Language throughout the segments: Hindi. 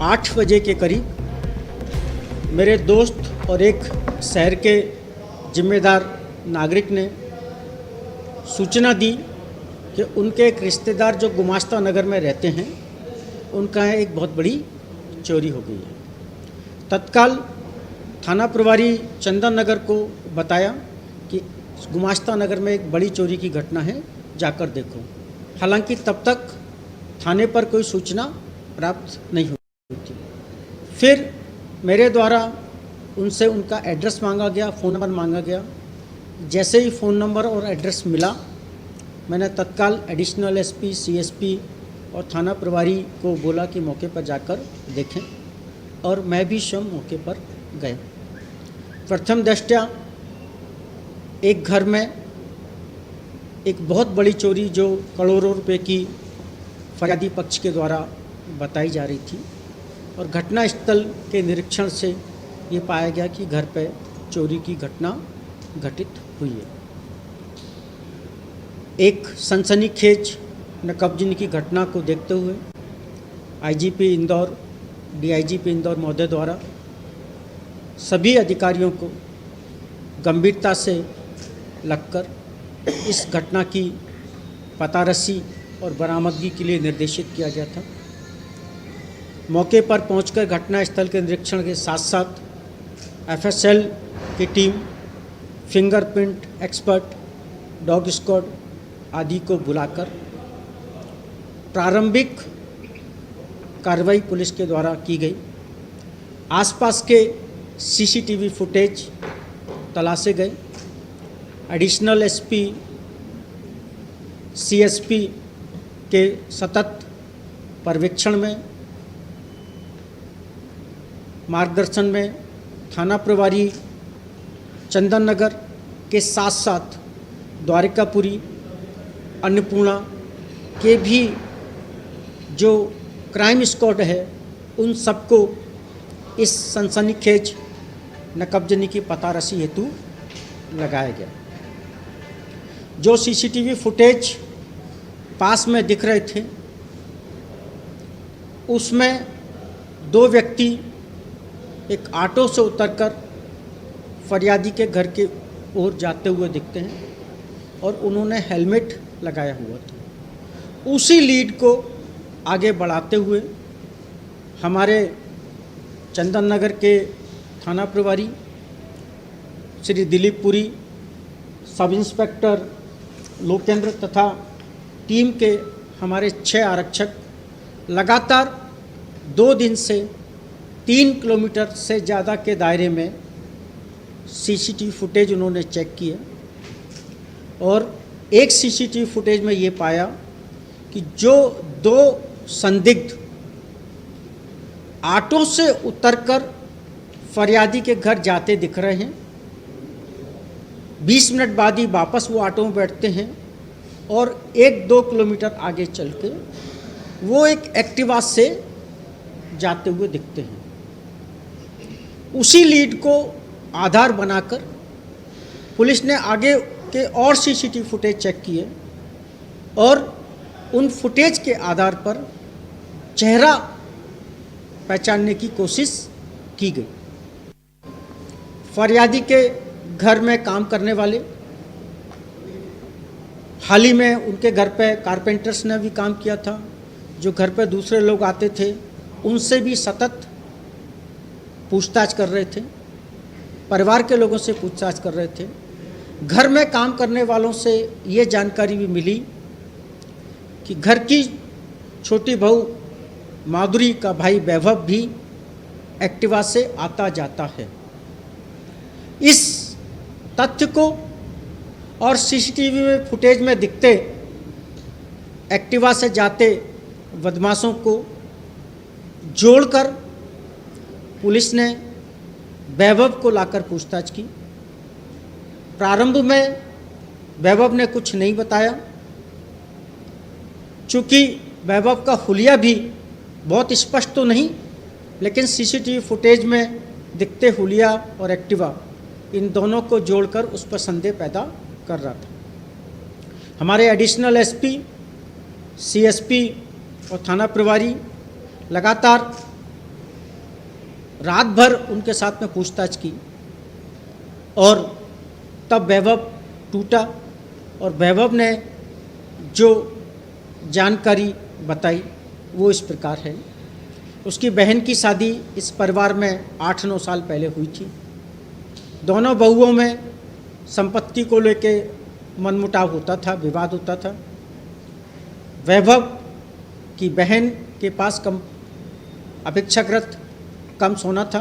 8 बजे के करीब मेरे दोस्त और एक शहर के जिम्मेदार नागरिक ने सूचना दी कि उनके एक रिश्तेदार जो गुमास्ता नगर में रहते हैं उनका एक बहुत बड़ी चोरी हो गई है। तत्काल थाना प्रभारी चंदन नगर को बताया कि गुमास्ता नगर में एक बड़ी चोरी की घटना है, जाकर देखो। हालांकि तब तक थाने पर कोई सूचना प्राप्त नहीं हुई थी। फिर मेरे द्वारा उनसे उनका एड्रेस मांगा गया, फ़ोन नंबर मांगा गया। जैसे ही फ़ोन नंबर और एड्रेस मिला, मैंने तत्काल एडिशनल एसपी, सीएसपी और थाना प्रभारी को बोला कि मौके पर जाकर देखें, और मैं भी स्वयं मौके पर गया। प्रथम दृष्टया एक घर में एक बहुत बड़ी चोरी जो करोड़ों रुपए की फरियादी पक्ष के द्वारा बताई जा रही थी, और घटना स्थल के निरीक्षण से ये पाया गया कि घर पर चोरी की घटना घटित हुई है। एक सनसनीखेज नकबजनी की घटना को देखते हुए आईजीपी इंदौर, डीआईजीपी इंदौर महोदय द्वारा सभी अधिकारियों को गंभीरता से लगकर इस घटना की पतारसी और बरामदगी के लिए निर्देशित किया गया था। मौके पर पहुंचकर घटना स्थल के निरीक्षण के साथ साथ एफएसएल की team, fingerprint expert, dog squad आदि को बुलाकर प्रारंभिक कार्रवाई पुलिस के द्वारा की गई। आसपास के सीसीटीवी फुटेज तलाशे गए। एडिशनल एसपी, सीएसपी के सतत पर्यवेक्षण में, मार्गदर्शन में थाना प्रभारी चंदन नगर के साथ साथ द्वारिकापुरी, अन्नपूर्णा के भी जो क्राइम स्क्वाड है उन सबको इस सनसनीखेज नकबजनी की पतारसी हेतु लगाया गया। जो सीसीटीवी फुटेज पास में दिख रहे थे उसमें 2 व्यक्ति एक ऑटो से उतरकर फरियादी के घर के ओर जाते हुए दिखते हैं, और उन्होंने हेलमेट लगाया हुआ था। उसी लीड को आगे बढ़ाते हुए हमारे चंदन नगर के थाना प्रभारी श्री दिलीप पुरी, सब इंस्पेक्टर लोकेंद्र तथा टीम के हमारे 6 आरक्षक लगातार 2 दिन से 3 किलोमीटर से ज़्यादा के दायरे में सीसीटीवी फुटेज उन्होंने चेक किया, और एक सीसीटीवी फुटेज में ये पाया कि जो 2 संदिग्ध ऑटो से उतरकर फरियादी के घर जाते दिख रहे हैं। 20 मिनट बाद ही वापस वो ऑटो में बैठते हैं, और 1-2 किलोमीटर आगे चल के वो एक एक्टिवा से जाते हुए दिखते हैं। उसी लीड को आधार बनाकर पुलिस ने आगे के और सीसीटीवी फुटेज चेक किए, और उन फुटेज के आधार पर चेहरा पहचानने की कोशिश की गई। फरियादी के घर में काम करने वाले, हाल ही में उनके घर पे कारपेंटर्स ने भी काम किया था, जो घर पे दूसरे लोग आते थे उनसे भी सतत पूछताछ कर रहे थे, परिवार के लोगों से पूछताछ कर रहे थे। घर में काम करने वालों से ये जानकारी भी मिली कि घर की छोटी बहू माधुरी का भाई वैभव भी एक्टिवा से आता जाता है। इस तथ्य को और सीसीटीवी में फुटेज में दिखते एक्टिवा से जाते बदमाशों को जोड़कर पुलिस ने वैभव को लाकर पूछताछ की। प्रारंभ में वैभव ने कुछ नहीं बताया, चूँकि वैभव का हुलिया भी बहुत स्पष्ट तो नहीं, लेकिन सीसीटीवी फुटेज में दिखते हुलिया और एक्टिवा इन दोनों को जोड़कर उस पर संदेह पैदा कर रहा था। हमारे एडिशनल एसपी, सीएसपी और थाना प्रभारी लगातार रात भर उनके साथ में पूछताछ की और तब वैभव टूटा और वैभव ने जो जानकारी बताई वो इस प्रकार है। उसकी बहन की शादी इस परिवार में 8-9 साल पहले हुई थी। दोनों बहुओं में संपत्ति को लेके मनमुटाव होता था, विवाद होता था। वैभव की बहन के पास अपेक्षाकृत कम सोना था,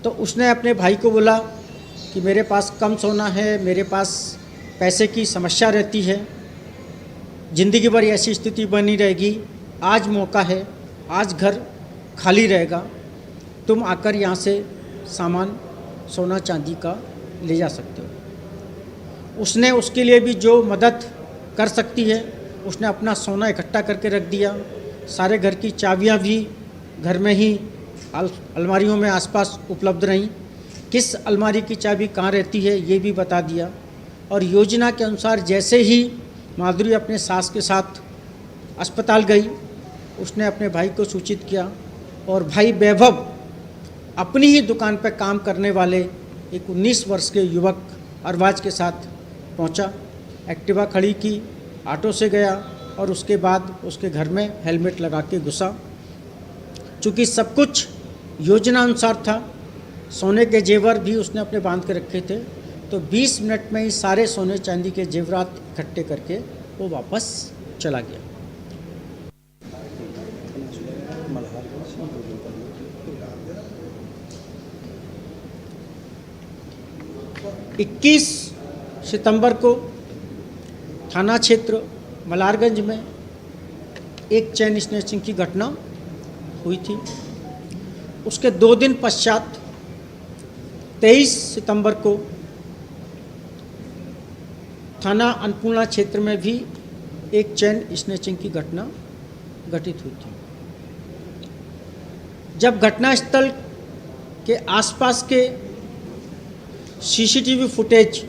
तो उसने अपने भाई को बोला कि मेरे पास कम सोना है, मेरे पास पैसे की समस्या रहती है, ज़िंदगी भर ऐसी स्थिति बनी रहेगी, आज मौका है, आज घर खाली रहेगा, तुम आकर यहाँ से सामान सोना चांदी का ले जा सकते हो। उसने उसके लिए भी जो मदद कर सकती है, उसने अपना सोना इकट्ठा करके रख दिया। सारे घर की चाबियाँ भी घर में ही अलमारियों में आसपास उपलब्ध रहीं। किस अलमारी की चाबी कहाँ रहती है ये भी बता दिया। और योजना के अनुसार जैसे ही माधुरी अपने सास के साथ अस्पताल गई, उसने अपने भाई को सूचित किया और भाई वैभव अपनी ही दुकान पर काम करने वाले एक 19 वर्ष के युवक अरबाज के साथ पहुंचा। एक्टिवा खड़ी की, ऑटो से गया और उसके बाद उसके घर में हेलमेट लगा के घुसा। चूँकि सब कुछ योजना अनुसार था, सोने के जेवर भी उसने अपने बांध के रखे थे, तो 20 मिनट में ही सारे सोने चांदी के जेवरात इकट्ठे करके वो वापस चला गया। इक्कीस सितंबर को थाना क्षेत्र मलारगंज में एक चेन स्नैचिंग की घटना हुई थी। उसके 2 दिन पश्चात 23 सितंबर को थाना अन्नपूर्णा क्षेत्र में भी एक चेन स्नैचिंग की घटना घटित हुई थी। जब घटनास्थल के आसपास के सीसीटीवी फुटेज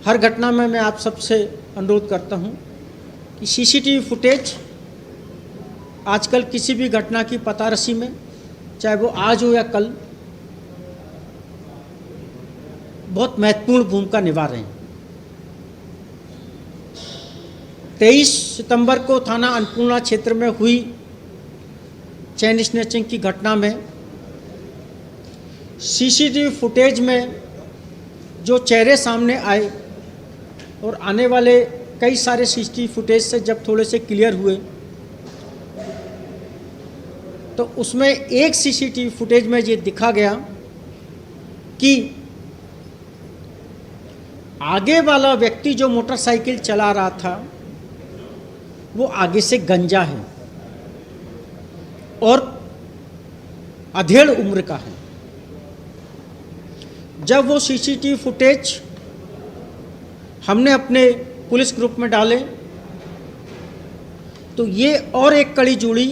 हर घटना में मैं आप सबसे अनुरोध करता हूं कि सीसीटीवी फुटेज आजकल किसी भी घटना की पतारसी में, चाहे वो आज हो या कल, बहुत महत्वपूर्ण भूमिका निभा रहे हैं। 23 सितंबर को थाना अन्नपूर्णा क्षेत्र में हुई चेन स्नैचिंग की घटना में सीसीटीवी फुटेज में जो चेहरे सामने आए और आने वाले कई सारे सीसीटीवी फुटेज से जब थोड़े से क्लियर हुए, तो उसमें एक सीसीटीवी फुटेज में ये दिखा गया कि आगे वाला व्यक्ति जो मोटरसाइकिल चला रहा था वो आगे से गंजा है और अधेड़ उम्र का है। जब वो सीसीटीवी फुटेज हमने अपने पुलिस ग्रुप में डाले तो ये और एक कड़ी जुड़ी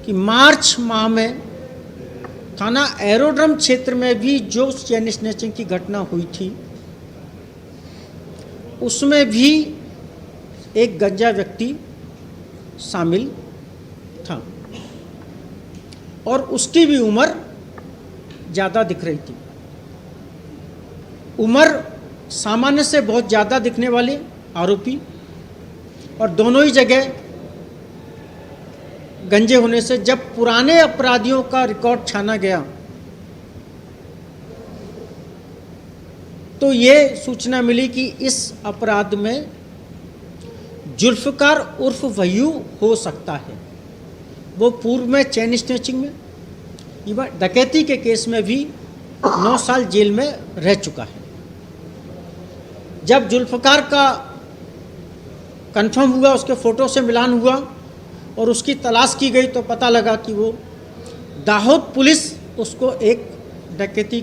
कि मार्च माह में थाना एरोड्रम क्षेत्र में भी जो चेन स्नैचिंग की घटना हुई थी उसमें भी एक गंजा व्यक्ति शामिल था और उसकी भी उम्र ज़्यादा दिख रही थी। उम्र सामान्य से बहुत ज़्यादा दिखने वाले आरोपी और दोनों ही जगह गंजे होने से जब पुराने अपराधियों का रिकॉर्ड छाना गया तो ये सूचना मिली कि इस अपराध में जुल्फकार उर्फ वयू हो सकता है। वो पूर्व में चेन स्नैचिंग में, इवन डकैती के केस में भी 9 साल जेल में रह चुका है। जब जुल्फकार का कंफर्म हुआ, उसके फ़ोटो से मिलान हुआ और उसकी तलाश की गई तो पता लगा कि वो दाहोद पुलिस उसको एक डकैती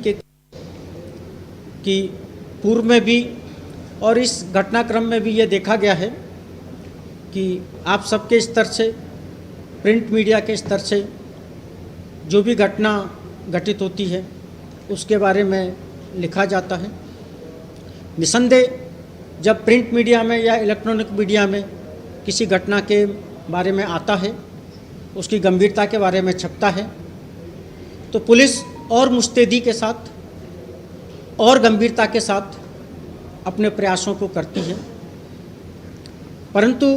की पूर्व में भी और इस घटनाक्रम में भी ये देखा गया है कि आप सबके स्तर से, प्रिंट मीडिया के स्तर से जो भी घटना घटित होती है उसके बारे में लिखा जाता है। निसंदेह जब प्रिंट मीडिया में या इलेक्ट्रॉनिक मीडिया में किसी घटना के बारे में आता है उसकी गंभीरता के बारे में छपता है तो पुलिस और मुस्तैदी के साथ और गंभीरता के साथ अपने प्रयासों को करती है। परंतु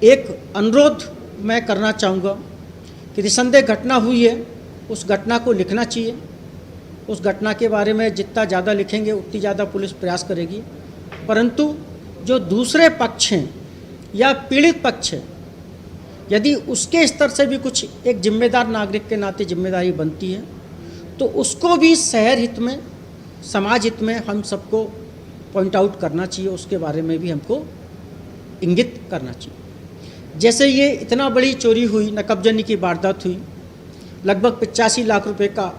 एक अनुरोध मैं करना चाहूँगा कि निसंदेह घटना हुई है, उस घटना को लिखना चाहिए। उस घटना के बारे में जितना ज़्यादा लिखेंगे उतनी ज़्यादा पुलिस प्रयास करेगी। परंतु जो दूसरे पक्ष हैं या पीड़ित पक्ष है, यदि उसके स्तर से भी कुछ एक जिम्मेदार नागरिक के नाते जिम्मेदारी बनती है तो उसको भी शहर हित में, समाज हित में हम सबको पॉइंट आउट करना चाहिए, उसके बारे में भी हमको इंगित करना चाहिए। जैसे ये इतना बड़ी चोरी हुई, नकबजनी की वारदात हुई, लगभग 85 लाख रुपए का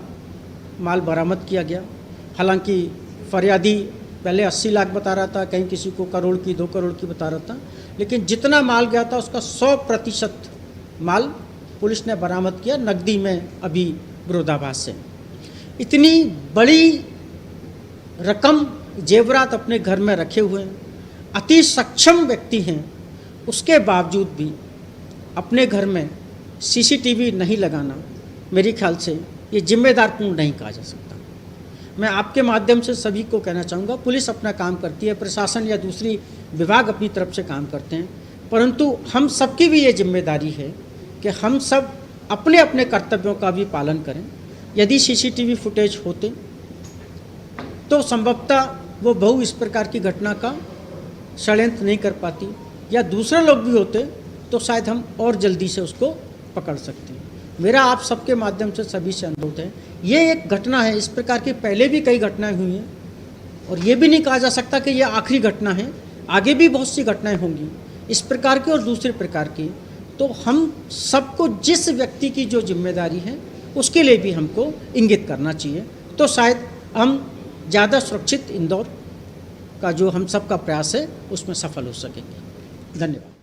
माल बरामद किया गया। हालांकि फरियादी पहले 80 लाख बता रहा था, कहीं किसी को करोड़ की 2 करोड़ की बता रहा था, लेकिन जितना माल गया था उसका 100% माल पुलिस ने बरामद किया। नकदी में अभी विरोधाभास है। इतनी बड़ी रकम जेवरात अपने घर में रखे हुए हैं, अति सक्षम व्यक्ति हैं, उसके बावजूद भी अपने घर में सीसीटीवी नहीं लगाना मेरे ख्याल से ये जिम्मेदारपूर्ण नहीं कहा जा सकता। मैं आपके माध्यम से सभी को कहना चाहूँगा, पुलिस अपना काम करती है, प्रशासन या दूसरी विभाग अपनी तरफ से काम करते हैं, परंतु हम सबकी भी ये जिम्मेदारी है कि हम सब अपने अपने कर्तव्यों का भी पालन करें। यदि सीसीटीवी फुटेज होते तो संभवतः वो बहु इस प्रकार की घटना का षड्यंत्र नहीं कर पाती, या दूसरे लोग भी होते तो शायद हम और जल्दी से उसको पकड़ सकते हैं। मेरा आप सबके माध्यम से सभी से अनुरोध है, ये एक घटना है, इस प्रकार की पहले भी कई घटनाएं हुई हैं और ये भी नहीं कहा जा सकता कि ये आखिरी घटना है, आगे भी बहुत सी घटनाएं होंगी इस प्रकार की और दूसरे प्रकार की। तो हम सबको जिस व्यक्ति की जो जिम्मेदारी है उसके लिए भी हमको इंगित करना चाहिए, तो शायद हम ज़्यादा सुरक्षित इंदौर का जो हम सब का प्रयास है उसमें सफल हो सकेंगे। धन्यवाद।